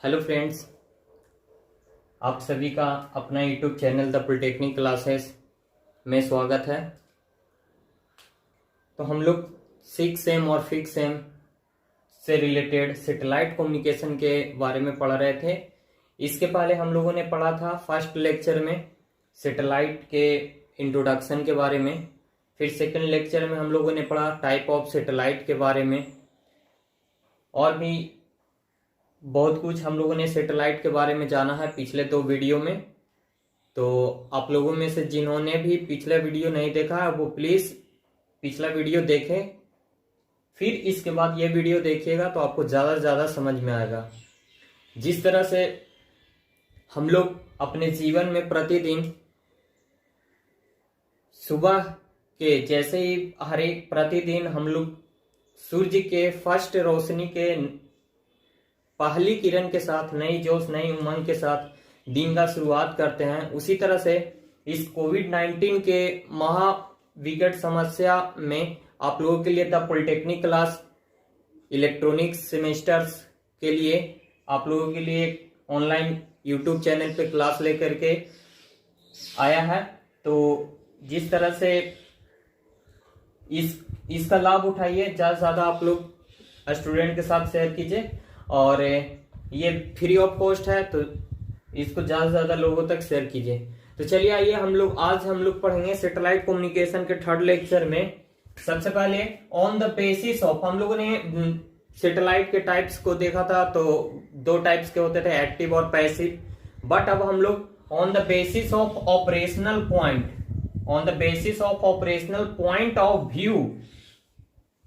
Hello friends, आप सभी का अपना YouTube channel the polytechnic classes में स्वागत है। तो हम लोग 6 सेम और 5 सेम से रिलेटेड सैटेलाइट कम्युनिकेशन के बारे में पढ़ रहे थे। इसके पहले हम लोगों ने पढ़ा था फर्स्ट लेक्चर में सैटेलाइट के इंट्रोडक्शन के बारे में, फिर सेकंड लेक्चर में हम लोगों ने पढ़ा टाइप ऑफ सैटेलाइट के बारे में, और भी बहुत कुछ हम लोगों ने सैटेलाइट के बारे में जाना है पिछले 2 वीडियो में। तो आप लोगों में से जिन्होंने भी पिछला वीडियो नहीं देखा है वो प्लीज पिछला वीडियो देखें, फिर इसके बाद ये वीडियो देखिएगा तो आपको ज़्यादा से ज़्यादा समझ में आएगा। जिस तरह से हम लोग अपने जीवन में प्रतिदिन सुबह के जैसे ही हर एक प्रतिदिन हम लोग सूर्य के फर्स्ट रोशनी के पहली किरण के साथ नई जोश नई उमंग के साथ दिन का शुरुआत करते हैं, उसी तरह से इस कोविड-19 के महा विकट समस्या में आप लोगों के लिए the polytechnic class electronics semesters के लिए आप लोगों के लिए ऑनलाइन यूट्यूब चैनल पे क्लास लेकर के आया है। तो जिस तरह से इसका लाभ उठाइए, ज़्यादा से ज़्यादा आप लोग स्टूडेंट के साथ शेयर कीजिए, और ये फ्री ऑफ कॉस्ट है तो इसको ज़्यादा से ज़्यादा लोगों तक शेयर कीजिए। तो चलिए आइए आज हम लोग पढ़ेंगे सैटेलाइट कम्युनिकेशन के थर्ड लेक्चर में। सबसे पहले ऑन द बेसिस ऑफ, हम लोगों ने सैटेलाइट के टाइप्स को देखा था, तो 2 टाइप्स के होते थे, एक्टिव और पैसिव। बट अब हम लोग on the basis of operational point of view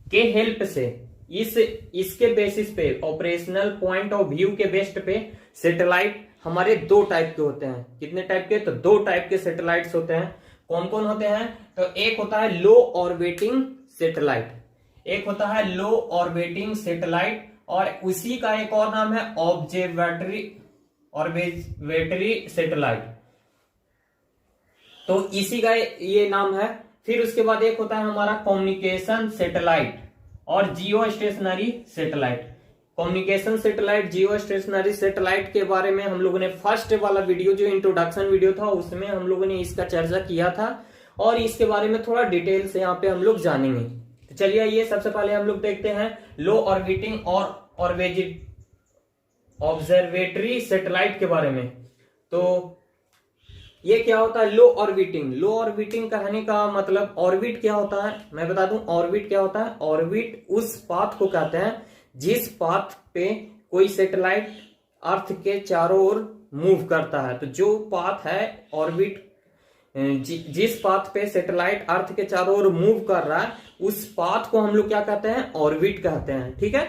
के हेल्प से इसके बेसिस पे, ऑपरेशनल पॉइंट ऑफ व्यू के बेस्ट पे सैटेलाइट हमारे 2 टाइप के होते हैं। कितने टाइप के? तो 2 टाइप के सैटेलाइट्स होते हैं। कौन कौन होते हैं? तो एक होता है लो ऑर्बिटिंग सैटेलाइट, और उसी का एक और नाम है ऑब्जर्वेटरी सैटेलाइट। तो इसी का ये नाम है। फिर उसके बाद एक होता है हमारा कम्युनिकेशन सैटेलाइट और जियो स्टेशनरी सैटेलाइट के बारे में हम लोगों ने फर्स्ट वाला वीडियो जो इंट्रोडक्शन वीडियो था उसमें हम लोगों ने इसका चर्चा किया था, और इसके बारे में थोड़ा डिटेल से यहाँ पे हम लोग जानेंगे। तो चलिए आइए सबसे पहले हम लोग देखते हैं लो ऑर्बिटिंग और ऑब्जर्वेटरी सैटेलाइट के बारे में। तो ये क्या होता है लो ऑर्बिटिंग कहने का मतलब, ऑर्बिट क्या होता है मैं बता दूं। ऑर्बिट क्या होता है? ऑर्बिट उस पाथ को कहते हैं जिस पाथ पे कोई सैटेलाइट अर्थ के चारों ओर मूव करता है। तो जो पाथ है ऑर्बिट, जिस पाथ पे सैटेलाइट अर्थ के चारों ओर मूव कर रहा है, उस पाथ को हम लोग क्या कहते हैं? ऑर्बिट कहते हैं। ठीक है,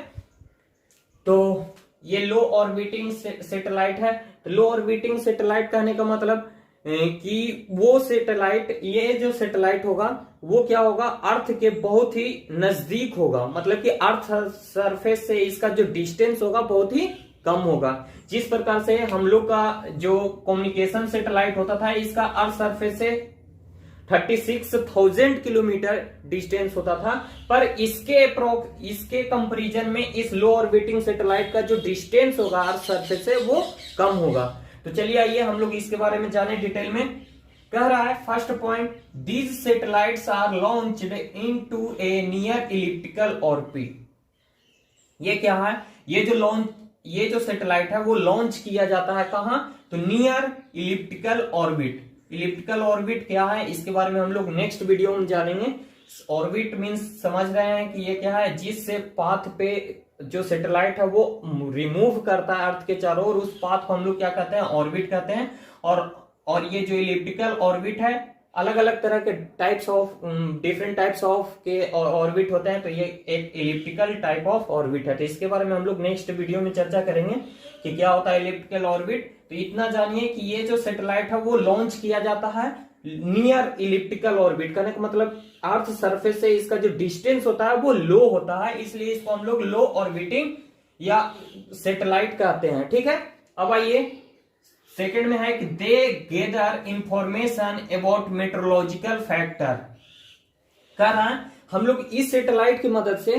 तो ये लो ऑर्बिटिंग सैटेलाइट है। तो लो ऑर्बिटिंग सैटेलाइट कहने का मतलब कि वो सैटेलाइट, ये जो सैटेलाइट होगा वो क्या होगा? अर्थ के बहुत ही नजदीक होगा, मतलब कि अर्थ सरफेस से इसका जो डिस्टेंस होगा बहुत ही कम होगा। जिस प्रकार से हम लोग का जो कम्युनिकेशन सैटेलाइट होता था, इसका अर्थ सरफेस से 36,000 किलोमीटर डिस्टेंस होता था, पर इसके कंपैरिजन में इस लो ऑर्बिटिंग सैटेलाइट का जो डिस्टेंस होगा अर्थ सरफेस से वो कम होगा। तो चलिए आइए हम लोग इसके बारे में जाने डिटेल में। कह रहा है first point, these satellites are launched into a near elliptical orbit. ये क्या है? ये जो सैटेलाइट है वो लॉन्च किया जाता है कहां? तो नियर इलिप्टिकल ऑर्बिट क्या है इसके बारे में हम लोग नेक्स्ट वीडियो में जानेंगे। ऑर्बिट मींस समझ रहे हैं कि ये क्या है? जिससे पाथ पे जो सैटेलाइट है वो रिमूव करता है अर्थ के चारों ओर, उस पाथ को हम लोग क्या कहते हैं? ऑर्बिट कहते हैं। और ये जो इलिप्टिकल ऑर्बिट है, अलग अलग तरह के डिफरेंट टाइप्स ऑफ के ऑर्बिट होते हैं, तो ये एक इलिप्टिकल टाइप ऑफ ऑर्बिट है। तो इसके बारे में हम लोग नेक्स्ट वीडियो में चर्चा करेंगे कि क्या होता है इलिप्टिकल ऑर्बिट। तो इतना जानिए कि ये जो सैटेलाइट है वो लॉन्च किया जाता है नियर इलिप्टिकल ऑर्बिट। कहने का मतलब अर्थ सरफेस से इसका जो डिस्टेंस होता है वो लो होता है, इसलिए इसको हम लोग लो ऑर्बिटिंग या सैटेलाइट कहते हैं। ठीक है, अब आइए सेकंड में है कि they gather information about meteorological factor. कह रहा है हम लोग इस सैटेलाइट की मदद से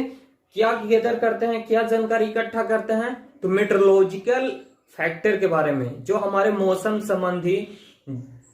क्या गैदर करते हैं, क्या जानकारी इकट्ठा करते हैं? तो मेट्रोलॉजिकल फैक्टर के बारे में, जो हमारे मौसम संबंधी,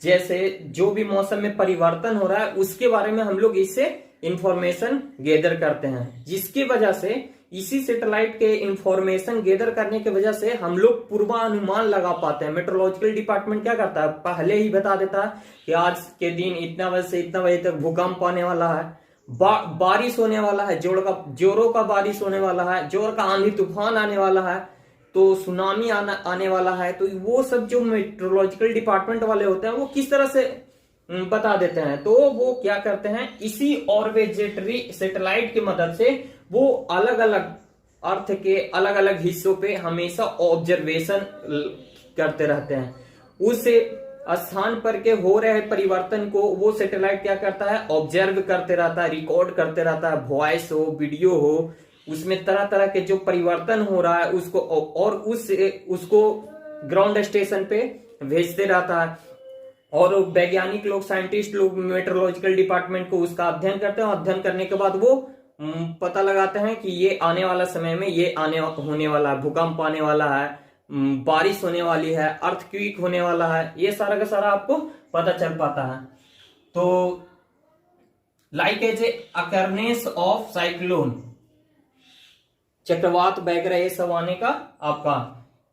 जैसे जो भी मौसम में परिवर्तन हो रहा है उसके बारे में हम लोग इससे इंफॉर्मेशन गैदर करते हैं, जिसकी वजह से इसी सैटेलाइट के इंफॉर्मेशन गैदर करने की वजह से हम लोग पूर्वानुमान लगा पाते हैं। मेट्रोलॉजिकल डिपार्टमेंट क्या करता है, पहले ही बता देता है कि आज के दिन इतना बजे से इतना बजे तक भूकंप आने वाला है, बारिश होने वाला है, जोरों का बारिश होने वाला है, जोर का आंधी तूफान आने वाला है, तो सुनामी आने वाला है। तो वो सब जो मेट्रोलॉजिकल डिपार्टमेंट वाले होते हैं वो किस तरह से बता देते हैं, तो वो क्या करते हैं, इसी ऑर्बिटरी सैटेलाइट की मदद से वो अलग अलग अर्थ के अलग अलग हिस्सों पे हमेशा ऑब्जर्वेशन करते रहते हैं। उस स्थान पर के हो रहे परिवर्तन को वो सैटेलाइट क्या करता है, ऑब्जर्व करते रहता है, रिकॉर्ड करते रहता है, वॉइस हो, वीडियो हो, उसमें तरह तरह के जो परिवर्तन हो रहा है उसको और उसको ग्राउंड स्टेशन पे भेजते रहता है। और वैज्ञानिक लोग, साइंटिस्ट लोग मेट्रोलॉजिकल डिपार्टमेंट को उसका अध्ययन करते हैं। अध्ययन करने के बाद वो पता लगाते हैं कि ये आने वाला समय में ये होने वाला है, भूकंप आने वाला है, बारिश होने वाली है, अर्थक्वेक होने वाला है, ये सारा का सारा आपको पता चल पाता है। तो लाइक एज अकरनेस ऑफ साइक्लोन, चक्रवात वगैरह ये सब आने का आपका,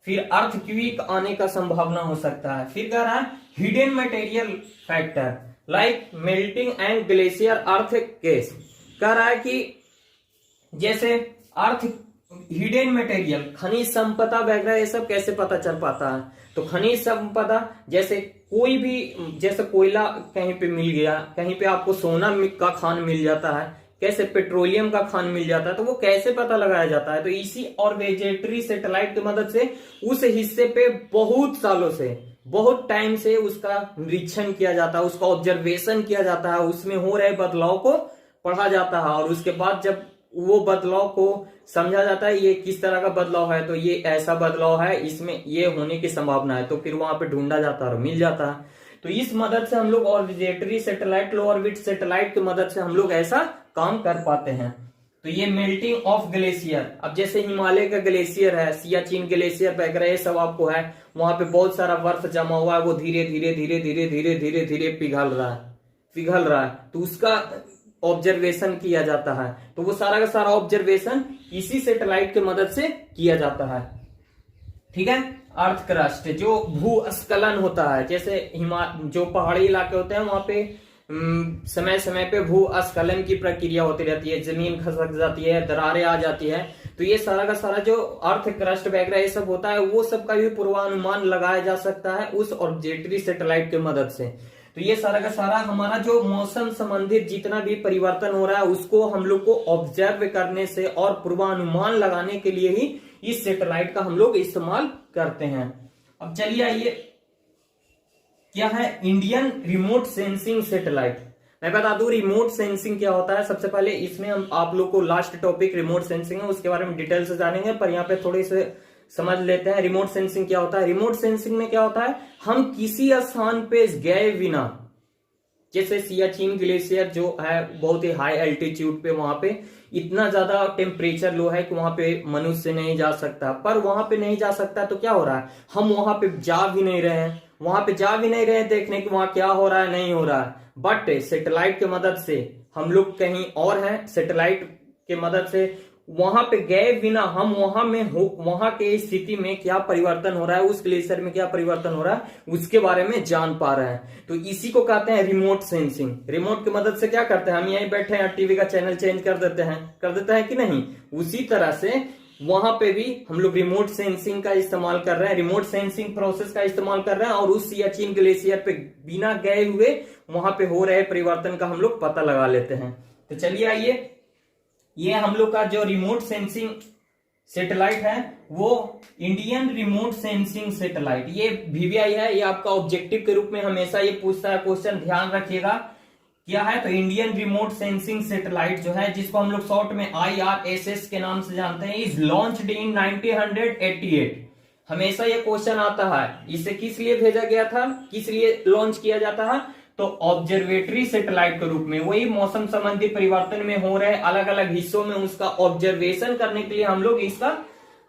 फिर अर्थक्वेक आने का संभावना हो सकता है। फिर कह रहा है hidden material factor like melting and glacier earth case, कह रहा है कि जैसे अर्थ हिडन मटेरियल, खनिज संपदा वगैरह ये सब कैसे पता चल पाता है, तो खनिज संपदा जैसे कोई भी, जैसे कोयला कहीं पे मिल गया, कहीं पे आपको सोना का खान मिल जाता है, कैसे पेट्रोलियम का खान मिल जाता है, तो वो कैसे पता लगाया जाता है, तो इसी ऑर्बिटरी सैटेलाइट की मदद से उस हिस्से पे बहुत सालों से, बहुत टाइम से उसका निरीक्षण किया जाता है, उसका ऑब्जर्वेशन किया जाता है, उसमें हो रहे बदलाव को पढ़ा जाता है, और उसके बाद जब वो बदलाव को समझा जाता है ये किस तरह का बदलाव है, तो ये ऐसा बदलाव है, इसमें ये होने की संभावना है, तो फिर वहां पे ढूंढा जाता है और मिल जाता है। तो इस मदद से हम लोग ऑर्बिटरी सैटेलाइट, लो ऑर्बिट सैटेलाइट की मदद से हम लोग ऐसा काम कर पाते हैं। तो ये मेल्टिंग ऑफ ग्लेशियर, अब जैसे हिमालय का ग्लेशियर है, सियाचिन ग्लेशियर वगैरह ये सब आपको है, वहां पे बहुत सारा बर्फ जमा हुआ है, वो धीरे धीरे धीरे धीरे धीरे धीरे धीरे पिघल रहा है, तो उसका ऑब्जर्वेशन किया जाता है। तो वो सारा का सारा ऑब्जर्वेशन इसी सैटेलाइट की मदद से किया जाता है। ठीक है, अर्थ क्रस्ट, जो भूस्खलन होता है, जैसे जो पहाड़ी इलाके होते हैं वहां पे समय समय पे भूस्खलन की प्रक्रिया होती रहती है, जमीन खसक जाती है, दरारें आ जाती है, तो ये सारा का सारा जो अर्थ क्रस्ट वगैरह ये सब होता है, वो सब का भी पूर्वानुमान लगाया जा सकता है उस ऑर्बिटरी सैटेलाइट की मदद से। तो ये सारा का सारा हमारा जो मौसम संबंधित जितना भी परिवर्तन हो रहा है उसको हम लोग को ऑब्जर्व करने से और पूर्वानुमान लगाने के लिए ही इस सैटेलाइट का हम लोग इस्तेमाल करते हैं। अब चलिए आइए, क्या है इंडियन रिमोट सेंसिंग सैटेलाइट। मैं बता दूं रिमोट सेंसिंग क्या होता है। सबसे पहले इसमें हम आप लोग को लास्ट टॉपिक रिमोट सेंसिंग है, उसके बारे में डिटेल से जानेंगे, पर यहाँ पे थोड़े से समझ लेते हैं रिमोट सेंसिंग क्या होता है। रिमोट सेंसिंग में क्या होता है, हम किसी स्थान पे गए बिना, जैसे सियाचिन ग्लेशियर जो है बहुत ही हाई एल्टीट्यूड पे, वहां पे इतना ज्यादा टेम्परेचर लो है कि वहां पे मनुष्य नहीं जा सकता, पर वहां पे नहीं जा सकता तो क्या हो रहा है, हम वहां पे जा भी नहीं रहे हैं, देखने कि वहां क्या हो रहा है, नहीं हो रहा है, बट सैटेलाइट की मदद से हम लोग कहीं और हैं, सैटेलाइट के मदद से वहां पे गए बिना हम वहां के स्थिति में क्या परिवर्तन हो रहा है, उस ग्लेशियर में क्या परिवर्तन हो रहा है उसके बारे में जान पा रहे हैं। तो इसी को कहते हैं रिमोट सेंसिंग। रिमोट की मदद से क्या करते हैं, हम यहीं बैठे हैं, टीवी का चैनल चेंज कर देते हैं कि नहीं, उसी तरह से वहां पे भी हम लोग रिमोट सेंसिंग का इस्तेमाल कर रहे हैं, रिमोट सेंसिंग प्रोसेस का इस्तेमाल कर रहे हैं, और उस सियाचिन ग्लेशियर पे बिना गए हुए वहां पे हो रहे परिवर्तन का हम लोग पता लगा लेते हैं। तो चलिए आइए, ये हम लोग का जो रिमोट सेंसिंग सैटेलाइट है वो इंडियन रिमोट सेंसिंग सैटेलाइट, ये VVI है। ये आपका ऑब्जेक्टिव के रूप में हमेशा ये पूछता है क्वेश्चन, ध्यान रखिएगा क्या है। तो इंडियन रिमोट सेंसिंग सैटेलाइट जो है, जिसको हम लोग शॉर्ट में IRSS के नाम से जानते हैं, इज लॉन्च्ड इन 1988। हमेशा ये क्वेश्चन आता है, इसे किस लिए भेजा गया था, किस लिए लॉन्च किया जाता है, तो ऑब्जर्वेटरी सैटेलाइट के रूप में, वही मौसम संबंधी परिवर्तन में हो रहे अलग अलग हिस्सों में उसका ऑब्जर्वेशन करने के लिए हम लोग इसका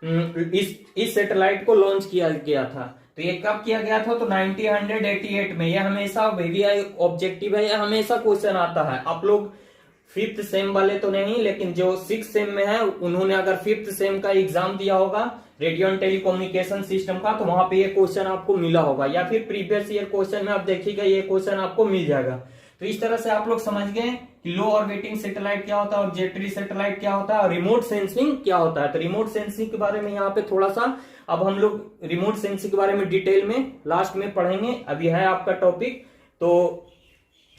इस सैटेलाइट को लॉन्च किया गया था। तो ये कब किया गया था? तो 1988 में। ये हमेशा VVI ऑब्जेक्टिव है, ये हमेशा क्वेश्चन आता है। आप लोग 5th सेम वाले तो नहीं, लेकिन जो 6th सेम में है उन्होंने अगर 5th सेम का एग्जाम दिया होगा रेडियो एंड टेलीकम्युनिकेशन सिस्टम का, तो वहां पे ये क्वेश्चन आपको मिला होगा, या फिर प्रीवियस ईयर क्वेश्चन में आप देखिएगा ये क्वेश्चन आपको मिल जाएगा। तो इस तरह से आप लोग समझ गए कि लो ऑर्बिटिंग सैटेलाइट क्या होता है, ऑब्जेक्टिव सैटेलाइट क्या होता है, और रिमोट सेंसिंग क्या होता है। तो रिमोट सेंसिंग के बारे में यहाँ पे थोड़ा सा अब हम लोग रिमोट सेंसिंग के बारे में डिटेल में लास्ट में पढ़ेंगे। अभी है आपका टॉपिक, तो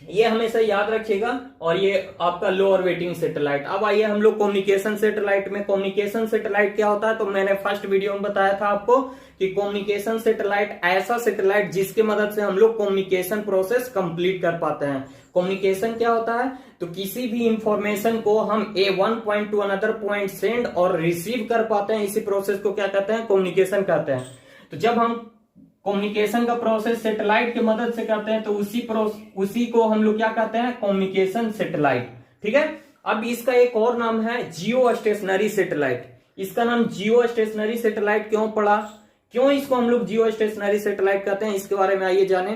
ये हमेशा याद रखिएगा। और ये आपका लो ऑर्बिटिंग सैटेलाइट। अब आइए हम लोग कम्युनिकेशन सैटेलाइट में। कम्युनिकेशन सैटेलाइट क्या होता है? तो मैंने फर्स्ट वीडियो में बताया था आपको कि कम्युनिकेशन सैटेलाइट ऐसा सैटेलाइट जिसकी मदद से हम लोग कम्युनिकेशन प्रोसेस कंप्लीट कर पाते हैं। कम्युनिकेशन क्या होता है? तो किसी भी इंफॉर्मेशन को हम one point two another point send और रिसीव कर पाते हैं, इसी प्रोसेस को क्या कहते हैं? कम्युनिकेशन कहते हैं। तो जब हम कम्युनिकेशन का प्रोसेस सैटेलाइट की मदद से करते हैं तो उसी को हम लोग क्या कहते हैं? Communication satellite. ठीक है। अब इसका एक और नाम है जियो स्टेशनरी सैटेलाइट। इसका नाम जियो स्टेशनरी सैटेलाइट क्यों पड़ा, क्यों इसको हम लोग जियो स्टेशनरी सैटेलाइट कहते हैं, इसके बारे में आइए जाने।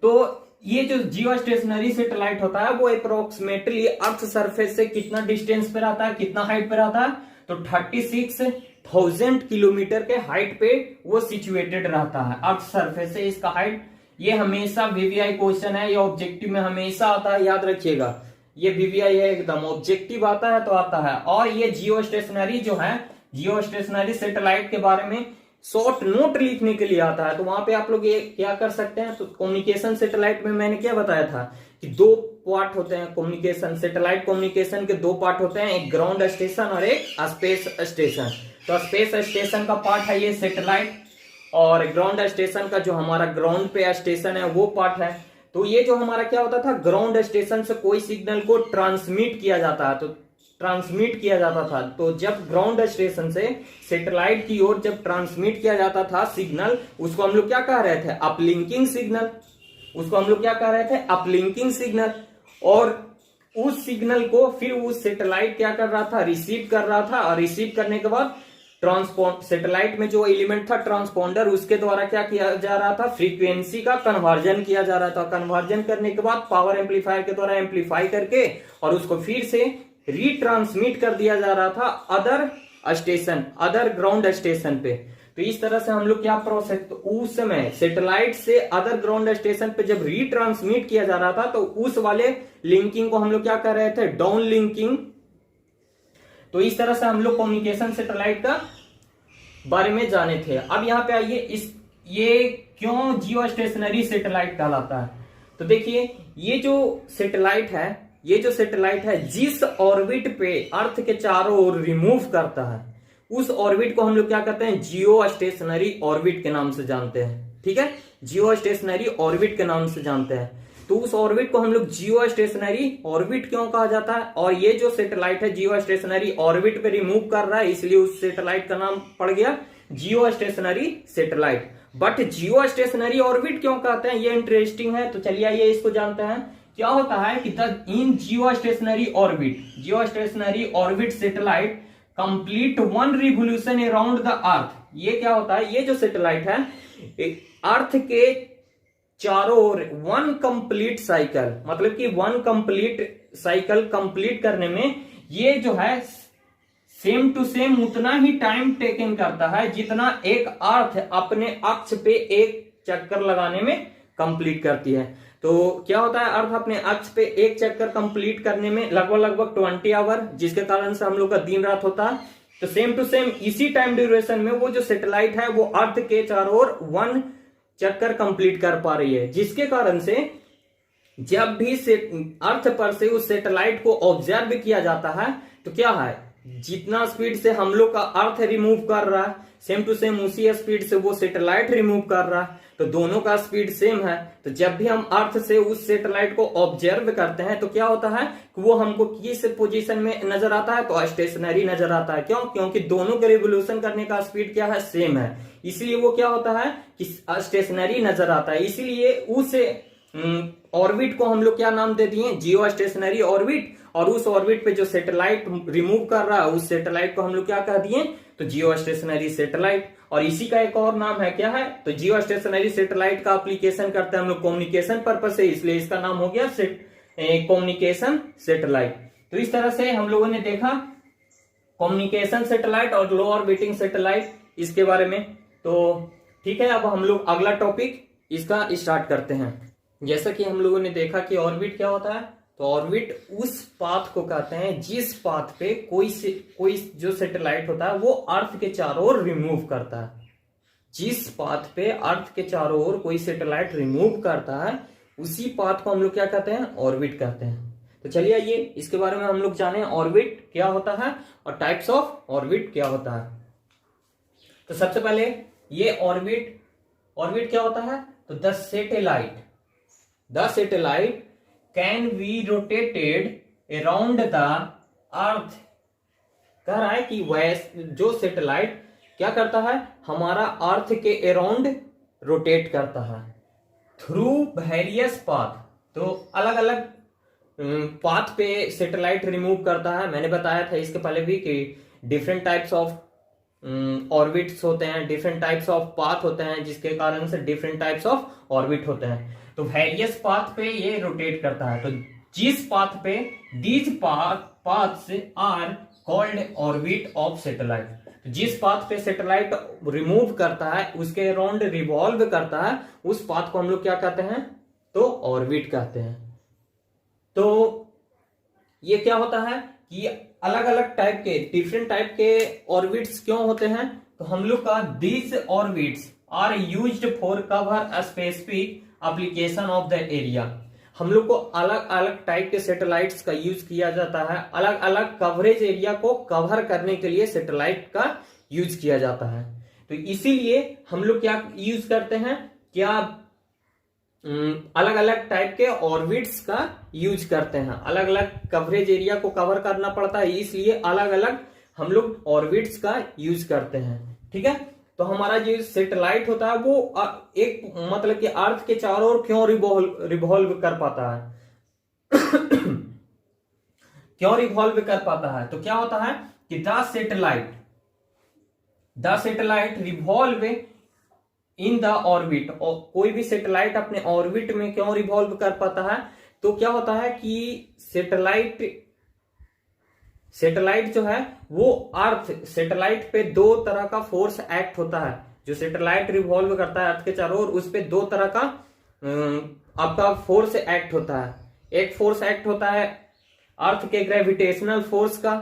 तो ये जो जियो स्टेशनरी सैटेलाइट होता है वो अप्रोक्सीमेटली अर्थ सरफेस से कितना डिस्टेंस पे रहता है, कितना हाइट पे रहता है? तो 36,000 किलोमीटर के हाइट पे वो सिचुएटेड रहता है अर्थ सरफेस से। इसका हाइट, ये हमेशा VVI क्वेश्चन है, ये ऑब्जेक्टिव में हमेशा आता है, याद रखिएगा। ये VVI है एकदम, ऑब्जेक्टिव आता है तो आता है। और ये जियो स्टेशनरी जो है, जियो स्टेशनरी सैटेलाइट के बारे में शॉर्ट नोट लिखने के लिए आता है। तो वहां पे आप लोग ये क्या कर सकते हैं? तो कम्युनिकेशन सैटेलाइट में मैंने क्या बताया था कि 2 पार्ट होते हैं कम्युनिकेशन सैटेलाइट। कम्युनिकेशन के 2 पार्ट होते हैं, एक ग्राउंड स्टेशन और एक स्पेस स्टेशन। तो स्पेस स्टेशन का पार्ट है ये सैटेलाइट, और ग्राउंड स्टेशन का जो हमारा ग्राउंड पे स्टेशन है वो पार्ट है। तो ये जो हमारा क्या होता था, ग्राउंड स्टेशन से कोई सिग्नल को ट्रांसमिट किया जाता है, तो ट्रांसमिट किया जाता था। तो जब ग्राउंड स्टेशन से सैटेलाइट की ओर जब ट्रांसमिट किया जाता था सिग्नल, उसको हम लोग क्या कह रहे थे? Uplinking signal. उसको हम लोग क्या कह रहे थे? Uplinking signal. और उस सिग्नल को फिर उस सैटेलाइट क्या कर रहा था? रिसीव कर रहा था। और रिसीव करने के बाद सैटेलाइट में जो एलिमेंट था ट्रांसपोंडर, उसके द्वारा क्या किया जा रहा था? फ्रीक्वेंसी का कन्वर्जन किया जा रहा था। कन्वर्जन करने के बाद पावर एम्पलीफायर के द्वारा एम्पलीफाई करके और उसको फिर से रीट्रांसमिट कर दिया जा रहा था other station, other ground station पे। तो इस तरह से हम लोग क्या प्रोसेस, तो उस समय सैटेलाइट से अदर ग्राउंड स्टेशन पे जब रीट्रांसमिट किया जा रहा था तो उस वाले लिंकिंग को हम लोग क्या कर रहे थे? Down linking. तो इस तरह से हम लोग कम्युनिकेशन सैटेलाइट का बारे में जाने थे। अब यहाँ पे आइए, ये क्यों जियो स्टेशनरी सैटेलाइट कहलाता है? तो देखिए, ये जो सैटेलाइट है जिस ऑर्बिट पे अर्थ के चारों ओर रिमूव करता है, उस ऑर्बिट को हम लोग क्या कहते हैं? जियो स्टेशनरी ऑर्बिट के नाम से जानते हैं। ठीक है, जियो स्टेशनरी ऑर्बिट के नाम से जानते हैं। तो उस ऑर्बिट को हम लोग जियो स्टेशनरी ऑर्बिट क्यों कहा जाता है? और ये जो सैटेलाइट है जियो स्टेशनरी ऑर्बिट पे रिमूव कर रहा है, इसलिए उस सैटेलाइट का नाम पड़ गया जियो stationery satellite. But Jio stationery orbit क्यों कहते हैं, ये इंटरेस्टिंग है। तो चलिए आइए इसको जानते हैं। क्या होता है कि in geostationary orbit satellite complete 1 revolution around the earth. ये क्या होता है? ये जो सैटेलाइट है अर्थ के चारों ओर 1 कंप्लीट साइकिल, मतलब कि 1 कंप्लीट साइकिल कंप्लीट करने में ये जो है सेम टू सेम उतना ही टाइम टेकन करता है जितना एक अर्थ अपने अक्ष पे एक चक्कर लगाने में कंप्लीट करती है। तो क्या होता है, अर्थ अपने अक्ष पे एक चक्कर कंप्लीट करने में लगभग 20 आवर, जिसके कारण से हम लोग का दिन रात होता है। तो सेम टू सेम इसी टाइम ड्यूरेशन में वो जो सैटेलाइट है वो अर्थ के चारों ओर 1 चक्कर कंप्लीट कर पा रही है, जिसके कारण से जब भी अर्थ पर से उस सैटेलाइट को ऑब्जर्व किया जाता है तो क्या है, जितना स्पीड से हम लोग का अर्थ रिमूव कर रहा है सेम टू सेम उसी स्पीड से वो सैटेलाइट रिमूव कर रहा है, तो दोनों का स्पीड सेम है। तो जब भी हम अर्थ से उस सैटेलाइट को ऑब्जर्व करते हैं तो क्या होता है कि वो हमको किस पोजीशन में नजर आता है, तो स्टेशनरी नजर आता है। क्यों? क्योंकि दोनों के रिवोल्यूशन करने का स्पीड क्या है, सेम है, इसलिए वो क्या होता है कि स्टेशनरी नजर आता है। इसीलिए उस ऑर्बिट को हम लोग क्या नाम दे दिए, जियो स्टेशनरी ऑर्बिट। और उस ऑर्बिट पे जो सैटेलाइट रिमूव कर रहा है उस सैटेलाइट को हम लोग क्या कह दिए, तो जियो स्टेशनरी सैटेलाइट। और इसी का एक और नाम है, क्या है, तो जियो स्टेशनरी सैटेलाइट का एप्लीकेशन करते हैं हम लोग कम्युनिकेशन पर्पस से, इसलिए इसका नाम हो गया कम्युनिकेशन सैटेलाइट। तो इस तरह से हम लोगों ने देखा कम्युनिकेशन सैटेलाइट और लो ऑर्बिटिंग सैटेलाइट इसके बारे में। तो ठीक है, अब हम लोग अगला टॉपिक इसका स्टार्ट करते हैं। जैसा कि हम लोगों ने देखा कि ऑर्बिट क्या होता है, तो ऑर्बिट उस पाथ को कहते हैं जिस पाथ पे कोई जो सैटेलाइट होता है वो अर्थ के चारों ओर रिमूव करता है। जिस पाथ पे अर्थ के चारों ओर कोई सैटेलाइट रिमूव करता है उसी पाथ को हम लोग क्या कहते हैं, ऑर्बिट कहते हैं। तो चलिए आइए इसके बारे में हम लोग जाने ऑर्बिट क्या होता है और टाइप्स ऑफ ऑर्बिट क्या होता है। तो सबसे पहले ये ऑर्बिट क्या होता है, तो the satellite can be rotated around the अर्थ। कह रहा है कि जो सैटेलाइट क्या करता है, हमारा अर्थ के अराउंड रोटेट करता है थ्रू वेरियस पाथ। तो अलग अलग पाथ पे सैटेलाइट रिमूव करता है। मैंने बताया था इसके पहले भी कि डिफरेंट टाइप्स ऑफ ऑर्बिट्स होते हैं, डिफरेंट टाइप्स ऑफ पाथ होते हैं, जिसके कारण से डिफरेंट टाइप्स ऑफ ऑर्बिट होते हैं। तो वेरियस पाथ पे ये रोटेट करता है। तो जिस पाथ पे these paths are called orbit of satellite. जिस पाथ पे सैटेलाइट रिमूव करता है उसके अराउंड रिवॉल्व करता है उस पाथ को हम लोग क्या कहते हैं, तो ऑर्बिट कहते हैं। तो ये क्या होता है कि अलग अलग टाइप के डिफरेंट टाइप के ऑर्बिट्स क्यों होते हैं, तो हम लोग का this orbits are used for cover a specific application of the area. हम लोग को अलग अलग टाइप के सैटेलाइट्स का यूज किया जाता है, अलग अलग कवरेज एरिया को कवर करने के लिए सैटेलाइट का यूज किया जाता है। तो इसीलिए हम लोग क्या यूज करते हैं, क्या अलग अलग टाइप के ऑर्बिट्स का यूज करते हैं। अलग अलग कवरेज एरिया को कवर करना पड़ता है, इसलिए अलग अलग हम लोग ऑर्बिट्स का यूज करते हैं। ठीक है, तो हमारा जो सैटेलाइट होता है वो एक मतलब कि अर्थ के चारों ओर क्यों रिवॉल्व कर पाता है क्यों रिवॉल्व कर पाता है, तो क्या होता है कि the satellite revolve in the orbit. और कोई भी सैटेलाइट अपने ऑर्बिट में क्यों रिवॉल्व कर पाता है, तो क्या होता है कि सैटेलाइट जो है वो सैटेलाइट पे दो तरह का फोर्स एक्ट होता है। जो सैटेलाइट रिवॉल्व करता है अर्थ के चारों ओर उस पे दो तरह का आपका फोर्स एक्ट होता है। एक फोर्स एक्ट होता है अर्थ के ग्रेविटेशनल फोर्स का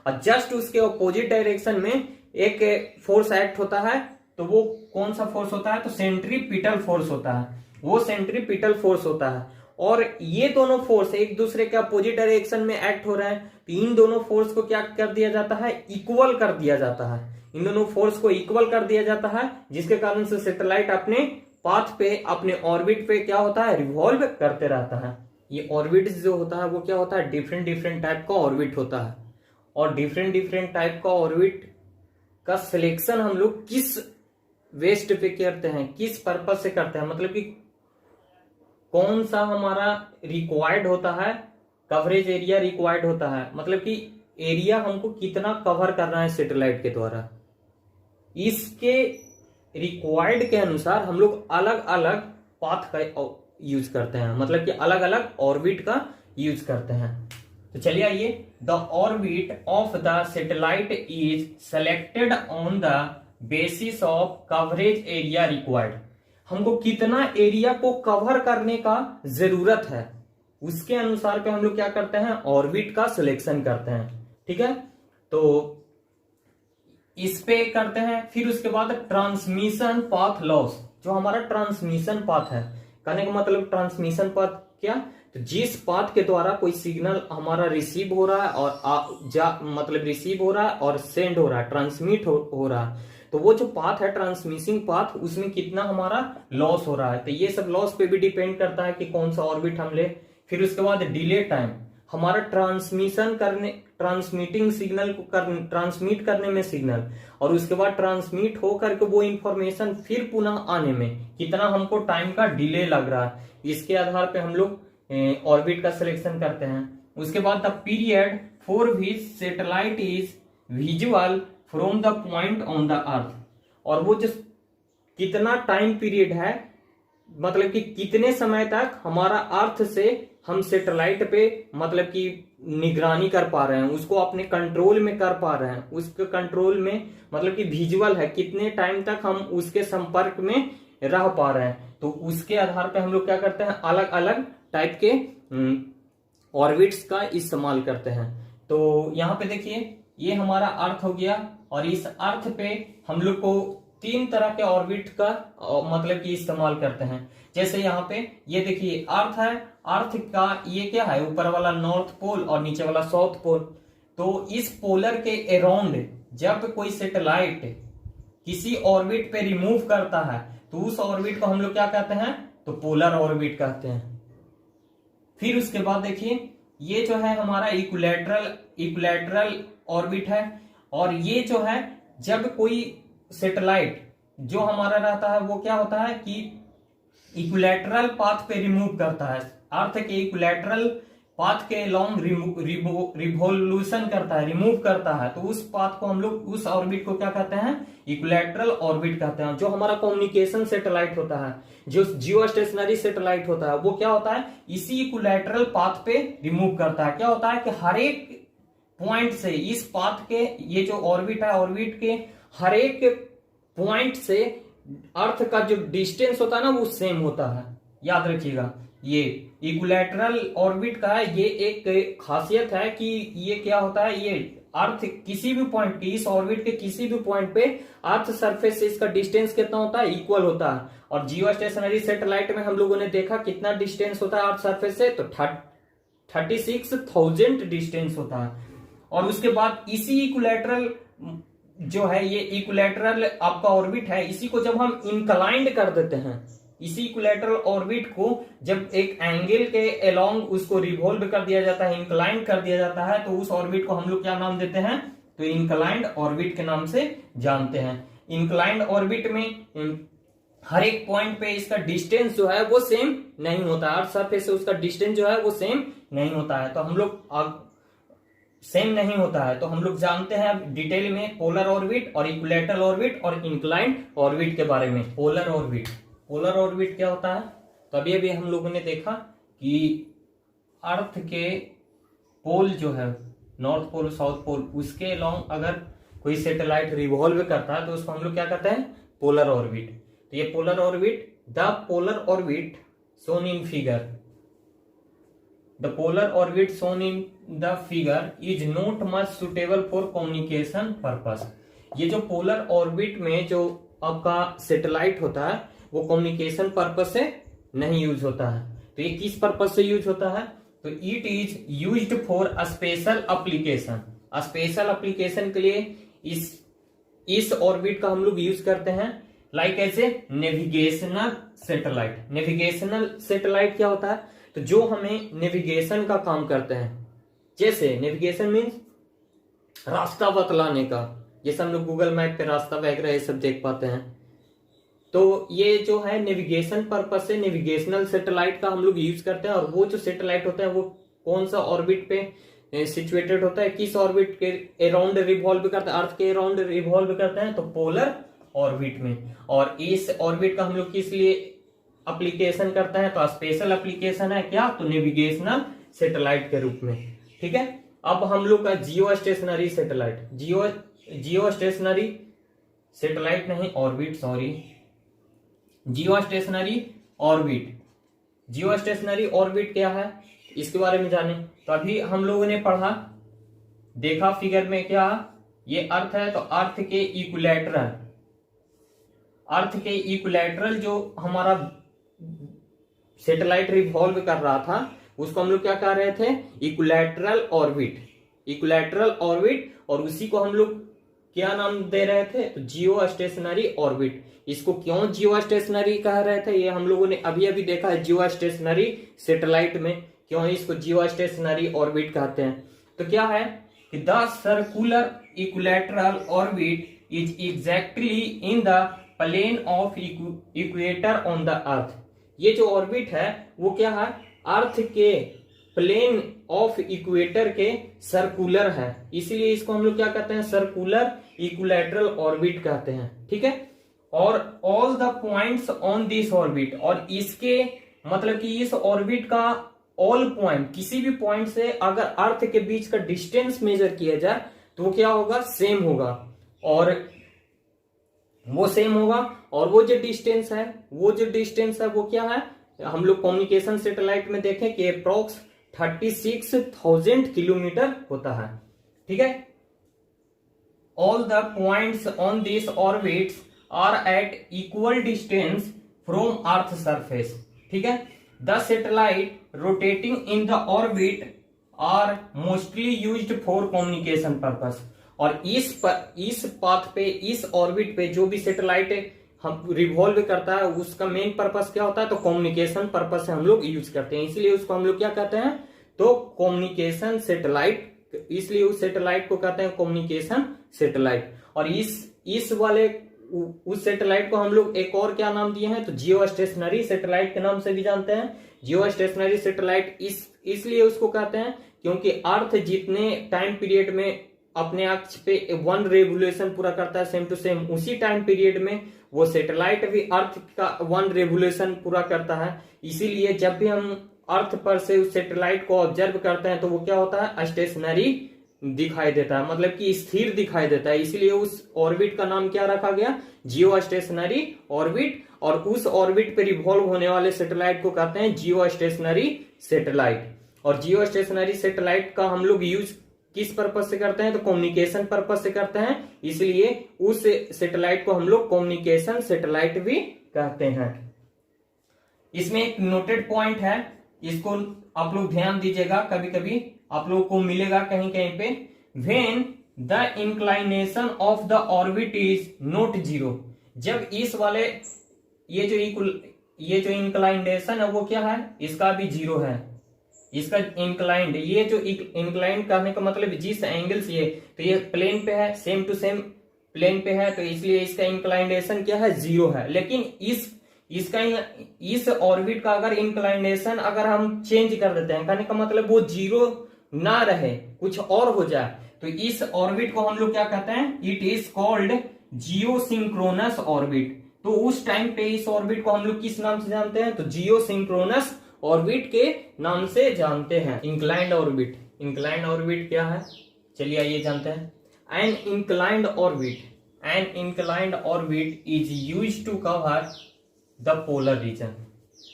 और जस्ट उसके अपोजिट डायरेक्शन में एक फोर्स एक्ट होता है। तो वो कौन सा फोर्स होता है, तो सेंट्रीपिटल फोर्स होता है। वो सेंट्रीपिटल फोर्स होता है और ये दोनों फोर्स एक दूसरे के अपोजिट डायरेक्शन में एक्ट हो रहे हैं। तो इन दोनों फोर्स को क्या कर दिया जाता है, इक्वल कर दिया जाता है। इन दोनों फोर्स को इक्वल कर दिया जाता है, जिसके कारण से सैटेलाइट अपने पाथ पे, अपने ऑर्बिट पे क्या होता है, रिवॉल्व करते रहता है। ये ऑर्बिट जो होता है वो क्या होता है, डिफरेंट टाइप का ऑर्बिट होता है। और डिफरेंट टाइप का ऑर्बिट का सिलेक्शन हम लोग किस वेस्ट पे करते हैं, किस पर्पज से करते हैं, मतलब कि कौन सा हमारा रिक्वायर्ड होता है, कवरेज एरिया रिक्वायर्ड होता है, मतलब कि एरिया हमको कितना कवर करना है सैटेलाइट के द्वारा, इसके रिक्वायर्ड के अनुसार हम लोग अलग अलग पाथ का यूज करते हैं, मतलब कि अलग अलग ऑर्बिट का यूज करते हैं। तो चलिए आइए, the orbit of the satellite is selected on the basis of coverage area required. हमको कितना एरिया को कवर करने का जरूरत है उसके अनुसार पे हम लोग क्या करते हैं, ऑर्बिट का सिलेक्शन करते हैं। ठीक है, तो इस पे करते हैं। फिर उसके बाद ट्रांसमिशन पाथ लॉस, जो हमारा ट्रांसमिशन पाथ है, कहने का मतलब ट्रांसमिशन पाथ क्या, तो जिस पाथ के द्वारा कोई सिग्नल हमारा रिसीव हो रहा है और मतलब रिसीव हो रहा है और सेंड हो रहा है, ट्रांसमिट हो रहा है, तो वो जो पाथ है ट्रांसमिशन पाथ, उसमें कितना हमारा लॉस हो रहा है। तो ये सब लॉस पे भी डिपेंड करता है कि कौन सा ऑर्बिट हम ले। फिर उसके बाद डिले टाइम, हमारा ट्रांसमिटिंग सिग्नल को ट्रांसमिट करने में सिग्नल, और उसके बाद ट्रांसमिट होकर के वो इंफॉर्मेशन फिर पुनः आने में कितना हमको टाइम का डिले लग रहा है, इसके आधार पे हम लोग ऑर्बिट का सिलेक्शन करते हैं। उसके बाद the period for which satellite is visual from the point on the अर्थ, और वो जो कितना टाइम पीरियड है, मतलब कि कितने समय तक हमारा अर्थ से हम सैटेलाइट पे मतलब कि निगरानी कर पा रहे हैं, उसको अपने कंट्रोल में कर पा रहे हैं, उसके कंट्रोल में मतलब कि विजुअल है, कितने टाइम तक हम उसके संपर्क में रह पा रहे हैं। तो उसके आधार पे हम लोग क्या करते हैं, अलग अलग टाइप के ऑर्बिट्स का इस्तेमाल करते हैं। तो यहाँ पे देखिए ये हमारा अर्थ हो गया, और इस अर्थ पे हम लोग को 3 तरह के ऑर्बिट का मतलब कि इस्तेमाल करते हैं। जैसे यहाँ पे ये देखिए अर्थ है, अर्थ का ये क्या है, ऊपर वाला नॉर्थ पोल और नीचे वाला साउथ पोल। तो इस पोलर के अराउंड जब कोई सैटेलाइट किसी ऑर्बिट पे रिमूव करता है तो उस ऑर्बिट को हम लोग क्या कहते हैं, तो पोलर ऑर्बिट कहते हैं। फिर उसके बाद देखिए ये जो है हमारा इक्विलैटरल ऑर्बिट है, और ये जो है जब कोई सैटेलाइट जो हमारा रहता है वो क्या होता है कि इक्विलैटरल पाथ पे रिमूव करता है, अर्थ के इक्विलैटरल पाथ के लॉन्ग रिवोल्यूशन करता है, रिमूव करता है, तो उस पाथ को हम लोग उस ऑर्बिट को क्या कहते हैं, इक्विलैटरल ऑर्बिट कहते हैं। जो हमारा कम्युनिकेशन सैटेलाइट होता है, जो जियो स्टेशनरी सैटेलाइट होता है, वो क्या होता है, इसी इक्विलैटरल पाथ पे रिमूव करता है। क्या होता है कि हर एक पॉइंट से इस पाथ के ये जो ऑर्बिट है, ऑर्बिट के हर एक पॉइंट से अर्थ का जो डिस्टेंस होता है ना वो सेम होता है। याद रखिएगा ये इक्विलैटरल ऑर्बिट का है, ये एक खासियत है कि ये क्या होता है, ये अर्थ किसी भी पॉइंट की, इस ऑर्बिट के किसी भी पॉइंट पे अर्थ सरफेस से इसका डिस्टेंस कितना होता है, इक्वल होता है। और जियो स्टेशनरी सैटेलाइट में हम लोगों ने देखा कितना डिस्टेंस होता है अर्थ सरफेस से, तो 36,000 डिस्टेंस होता है। और उसके बाद इसी इक्विलैटरल जो है, ये इक्विलैटरल आपका ऑर्बिट है, इसी को जब हम इंक्लाइंड कर देते हैं, इसी इक्विलैटरल ऑर्बिट को जब एक एंगल के अलोंग उसको रिवॉल्व कर दिया जाता है, इंक्लाइंड कर दिया जाता है, तो उस ऑर्बिट को हम लोग क्या नाम देते हैं, तो इंक्लाइंड ऑर्बिट के नाम से जानते हैं। इंक्लाइंड ऑर्बिट में हर एक पॉइंट पे इसका डिस्टेंस जो है वो सेम नहीं होता, अर्थ सरफेस से उसका डिस्टेंस जो है वो सेम नहीं होता है। तो हम लोग सेम नहीं होता है, तो हम लोग जानते हैं डिटेल में पोलर ऑर्बिट और इक्विलैटरल ऑर्बिट और इंक्लाइंड ऑर्बिट के बारे में। पोलर ऑर्बिट क्या होता है, तो अभी हम लोगों ने देखा कि अर्थ के पोल जो है, नॉर्थ पोल साउथ पोल, उसके अलोंग अगर कोई सैटेलाइट रिवॉल्व करता है तो उसको हम लोग क्या कहते हैं, पोलर ऑर्बिट। तो ये polar orbit, the polar orbit shown in figure, the polar orbit shown in the figure is not much suitable for communication purpose। ये जो पोलर ऑर्बिट में जो आपका सैटेलाइट होता है वो कम्युनिकेशन पर्पस से नहीं यूज होता है। तो ये किस पर्पस से यूज होता है, तो it is used for a special application. Special application के लिए इस ऑर्बिट का हम लोग यूज करते हैं, लाइक ऐसे नेविगेशनल सैटेलाइट। नेविगेशनल सैटेलाइट क्या होता है, तो जो हमें नेविगेशन का काम करते हैं, जैसे नेविगेशन मीन्स रास्ता बतलाने का, जैसे हम लोग गूगल मैप पे रास्ता वगैरह ये सब देख पाते हैं। तो ये जो है नेविगेशन पर्पस से नेविगेशनल सैटेलाइट का हम लोग यूज करते हैं। और वो जो सैटेलाइट होता है वो कौन सा ऑर्बिट पे सिचुएटेड होता है, किस ऑर्बिट के अराउंड रिवॉल्व करता है, अर्थ के अराउंड रिवॉल्व करते हैं, तो पोलर ऑर्बिट में। और इस ऑर्बिट का हम लोग किस लिए एप्लीकेशन करते हैं, तो स्पेशल एप्लीकेशन है क्या, तो नेविगेशनल सैटेलाइट के रूप में। ठीक है, अब हम लोग का geostationary satellite, geostationary satellite नहीं orbit, sorry, geostationary orbit. Geostationary orbit क्या है इसके बारे में जाने, तो अभी हम लोगों ने पढ़ा, देखा फिगर में क्या, ये अर्थ है, तो अर्थ के इक्विलैटरल जो हमारा सैटेलाइट रिवॉल्व कर रहा था उसको हम लोग क्या कह रहे थे, इक्विलैटरल ऑर्बिट, और उसी को हम लोग क्या नाम दे रहे थे, तो जियो स्टेशनरी ऑर्बिट। इसको क्यों जियो स्टेशनरी कह रहे थे, ये हम लोगों ने अभी देखा है, जियो स्टेशनरी सैटेलाइट में क्यों इसको जियो स्टेशनरी ऑर्बिट कहते हैं। तो क्या है कि the circular equilateral orbit is exactly in the plane of equator on the earth. ये जो ऑर्बिट है वो क्या है, अर्थ के प्लेन ऑफ इक्वेटर के सर्कुलर है, इसीलिए इसको हम लोग क्या कहते हैं, सर्कुलर इक्विलैटरल ऑर्बिट कहते हैं। ठीक है, और all the points on this orbit, और इसके मतलब कि इस ऑर्बिट का ऑल पॉइंट, किसी भी पॉइंट से अगर अर्थ के बीच का डिस्टेंस मेजर किया जाए तो वो क्या होगा, सेम होगा, और वो सेम होगा। और वो जो डिस्टेंस है वो क्या है, हम लोग कम्युनिकेशन सैटेलाइट में देखें कि अप्रोक्स 36,000 किलोमीटर होता है। ठीक है, all the points on this orbits are at equal distance from earth surface. ठीक है, the satellite rotating in the orbit are mostly used for communication purpose. और इस पाथ पे, इस ऑर्बिट पे जो भी सैटेलाइट हम रिवॉल्व करता है उसका मेन पर्पस क्या होता है, तो कम्युनिकेशन पर्पस से हम लोग यूज करते हैं, इसलिए उसको हम लोग क्या कहते हैं, तो कम्युनिकेशन सैटेलाइट, इसलिए उस सैटेलाइट को कहते हैं कम्युनिकेशन सैटेलाइट। और इस वाले उस सैटेलाइट को हम लोग एक और क्या नाम दिए हैं, तो जियो स्टेशनरी सैटेलाइट के नाम से भी जानते हैं। जियो स्टेशनरी सैटेलाइट इसलिए उसको कहते हैं क्योंकि अर्थ जितने टाइम पीरियड में अपने अक्ष पे 1 रेवोल्यूशन पूरा करता है सेम टू सेम, उसी टाइम पीरियड में वो सैटेलाइट भी अर्थ का 1 रेवोल्यूशन पूरा करता है। इसीलिए जब भी हम अर्थ पर से उस सैटेलाइट को ऑब्जर्व करते हैं तो वो क्या होता है, स्टेशनरी दिखाई देता है, मतलब कि स्थिर दिखाई देता है। इसीलिए उस ऑर्बिट का नाम क्या रखा गया, जियो स्टेशनरी ऑर्बिट। और उस ऑर्बिट पे रिवॉल्व होने वाले सैटेलाइट को कहते हैं जियो स्टेशनरी सैटेलाइट। और जियो स्टेशनरी सैटेलाइट का हम लोग यूज किस पर्पस से करते हैं, तो कम्युनिकेशन पर्पस से करते हैं, इसलिए उस सैटेलाइट को हम लोग कम्युनिकेशन सैटेलाइट भी कहते हैं। इसमें एक नोटेड पॉइंट है, इसको आप लोग ध्यान दीजिएगा, कभी कभी आप लोगों को मिलेगा कहीं कहीं पे, when the inclination of the orbit is not zero. जब इस वाले ये जो इंक्लाइनेशन है वो क्या है, इसका भी जीरो है, इसका इंक्लाइंड, ये जो इंक्लाइंड कहने का मतलब जिस एंगल से तो ये प्लेन पे है, सेम टू सेम प्लेन पे है, तो इसलिए इसका इंक्लाइनेशन क्या है, जीरो है। लेकिन इस ऑर्बिट का अगर इंक्लाइनेशन अगर हम चेंज कर देते हैं, कहने का मतलब वो जीरो ना रहे, कुछ और हो जाए, तो इस ऑर्बिट को हम लोग क्या कहते हैं, it is called geosynchronous orbit. तो उस टाइम पे इस ऑर्बिट को हम लोग किस नाम से जानते हैं, तो जियोसिंक्रोनस ऑर्बिट के नाम से जानते हैं। इंक्लाइंड ऑर्बिट, इंक्लाइंड ऑर्बिट क्या है, चलिए आइए जानते हैं। An inclined orbit is used to cover the polar region.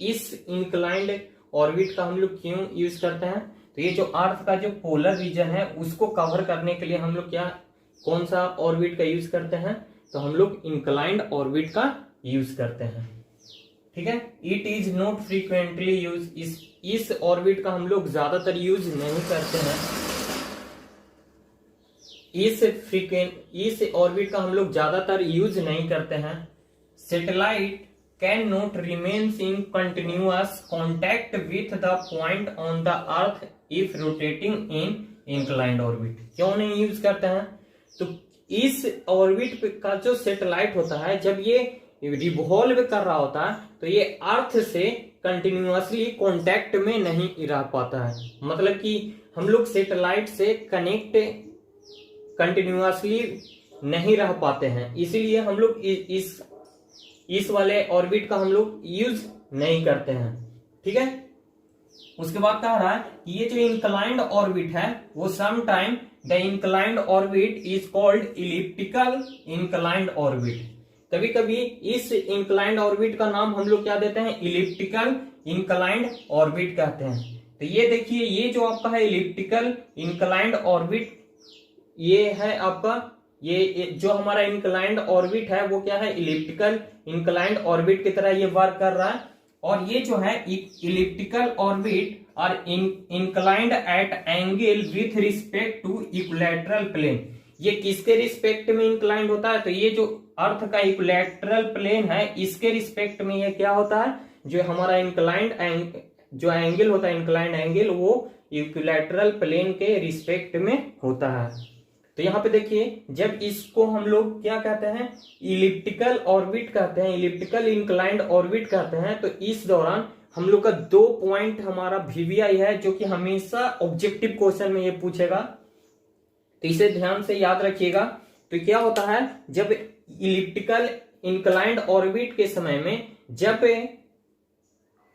इस इंक्लाइंड ऑर्बिट का हम लोग क्यों यूज करते हैं, तो ये जो अर्थ का जो पोलर रीजन है उसको कवर करने के लिए हम लोग कौन सा ऑर्बिट का यूज करते हैं, तो हम लोग इंक्लाइंड ऑर्बिट का यूज करते हैं। ठीक है, it is not frequently use, इस ऑर्बिट का हम लोग ज्यादातर यूज नहीं करते हैं। इस ऑर्बिट का हम लोग ज्यादातर यूज नहीं करते हैं। Satellite can not remains in continuous contact with the point on the earth if rotating in inclined orbit. क्यों नहीं यूज करते हैं, तो इस ऑर्बिट का जो सैटेलाइट होता है जब ये रिवॉल्व कर रहा होता है तो ये अर्थ से कंटिन्यूअसली कांटेक्ट में नहीं रह पाता है, मतलब कि हम लोग सैटेलाइट से कनेक्ट कंटिन्यूअसली नहीं रह पाते हैं, इसीलिए हम लोग इस वाले ऑर्बिट का हम लोग यूज नहीं करते हैं। ठीक है, उसके बाद कह रहा है कि ये जो इंक्लाइंड ऑर्बिट है वो some time the inclined orbit is called elliptical inclined orbit. कभी कभी इस इंक्लाइंड ऑर्बिट का नाम हम लोग क्या देते हैं, इलिप्टिकल इंक्लाइंड ऑर्बिट कहते हैं। तो ये देखिए, ये जो आपका है इलिप्टिकल इंक्लाइंड ऑर्बिट, ये है आपका, ये जो हमारा इंक्लाइंड ऑर्बिट है वो क्या है, इलिप्टिकल इंक्लाइंड ऑर्बिट की तरह ये वर्क कर रहा है। और ये जो है elliptical orbit are inclined at angle with respect to equilateral plane. ये किसके रिस्पेक्ट में इंक्लाइंड होता है, तो ये जो अर्थ का इक्विलैटरल प्लेन है इसके रिस्पेक्ट में ये क्या होता है, जो हमारा इंक्लाइंड जो एंगल होता है, इंक्लाइंड एंगल, वो इक्विलैटरल प्लेन के रिस्पेक्ट में होता है। तो यहाँ पे देखिए, जब इसको हम लोग क्या कहते हैं, इलिप्टिकल ऑर्बिट कहते हैं, इलिप्टिकल इंक्लाइंड ऑर्बिट कहते हैं, तो इस दौरान हम लोग का 2 पॉइंट हमारा वीवीआई है, जो कि हमेशा ऑब्जेक्टिव क्वेश्चन में ये पूछेगा, तो इसे ध्यान से याद रखिएगा। तो क्या होता है, जब इलिप्टिकल इंक्लाइंड ऑर्बिट के समय में जब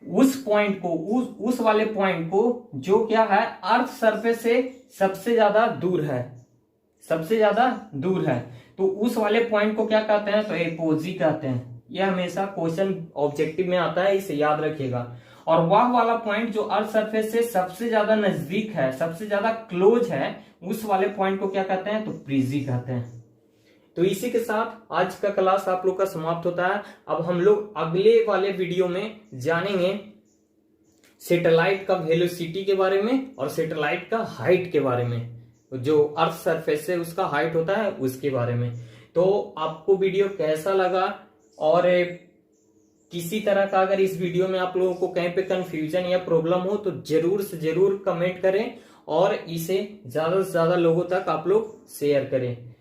उस पॉइंट को उस वाले पॉइंट को जो क्या है अर्थ सरफेस से सबसे ज्यादा दूर है, तो उस वाले पॉइंट को क्या कहते हैं, तो एपोजी कहते हैं। ये हमेशा क्वेश्चन ऑब्जेक्टिव में आता है, इसे याद रखिएगा। और वह वाला पॉइंट जो अर्थ सरफेस से सबसे ज्यादा नजदीक है, सबसे ज्यादा क्लोज है, उस वाले पॉइंट को क्या कहते हैं, तो प्रीजी कहते हैं। तो इसी के साथ आज का क्लास आप लोग का समाप्त होता है। अब हम लोग अगले वाले वीडियो में जानेंगे सैटेलाइट का वेलोसिटी के बारे में और सैटेलाइट का हाइट के बारे में, जो अर्थ सरफेस से उसका हाइट होता है उसके बारे में। तो आपको वीडियो कैसा लगा, और किसी तरह का अगर इस वीडियो में आप लोगों को कहीं पे कंफ्यूजन या प्रॉब्लम हो तो जरूर से जरूर कमेंट करें और इसे ज्यादा से ज्यादा लोगों तक आप लोग शेयर करें।